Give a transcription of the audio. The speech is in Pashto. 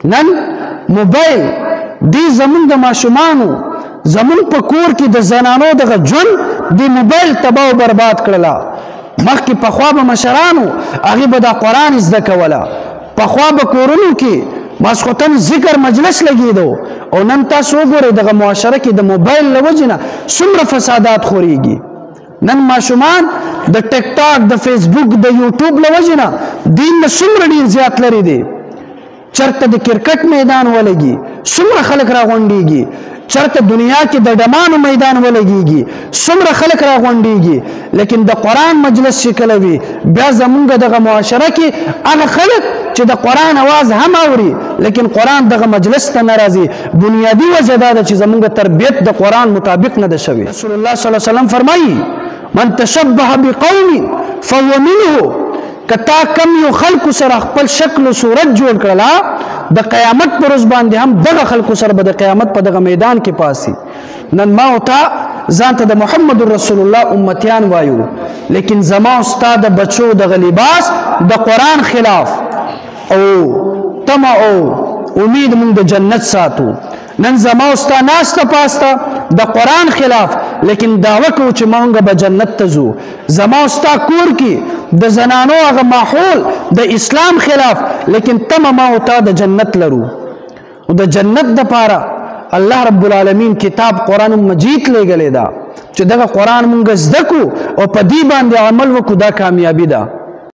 نن موبایل دی زمون د ماشومانو زمون په کور کې د زنانو دغه ژوند دی موبایل تباہ او برباد کړله. مخکې پخوا به مشرانو هغې به دا قرآن زده کوله، پخوا به کورونو کې ماسخوتن ذکر مجلس لګېدو، او نن تاسو وګورئ دغه معاشره کې د موبایل له وجې نه څومره فسادات خورېږي. نن ماشومان د ټیک ټاک د فیسبوک د یوټیوب له وجې نه دین نه څومره ډېر زیات لرې دی. چرته د کرکټ میدان ولګي، څومره خلک راغونډېږي، چرته دنیا کې د ډمانو میدان ولګېږي، څومره خلک راغونډېږي. لیکن د قرآن مجلس چې کله وي بیا زمونږ دغه معاشره کې هغه خلک چې د قرآن اواز هم اوري لیکن قرآن دغه مجلس ته نه راځي. بنیادي وجه دا ده چې زمونږ تربیت د قرآن مطابق نه ده شوې. رسول الله صلی الله علیه وسلم فرمایي من تشبه بقوم فهو منه. کتا کم یو خلکو سره خپل شکل او صورت جوړ کړله د قیامت پر ورځ باندې هم دغه خلکو سره به د قیامت په دغه میدان کې پاسي. نن ما او تا ځان ته د محمد رسول الله امتیان وایو، لیکن زما او ستا د بچو دغه لباس د قرآن خلاف او طمع او امید مونږ د جنت ساتو. نن زما او ستا ناسته پاسته د قرآن خلاف، لیکن دعوه کوو چې مونږ به جنت ته ځو. زما او ستا کور کې د زنانو هغه ماحول د اسلام خلاف، لیکن تمه ما او تا د جنت لرو. او د جنت دپاره الله رب العالمین کتاب قرآن مجید لېږلی ده چې دغه قرآن مونږ زده کړو او په دې باندې عمل وکړو، دا کامیابي ده.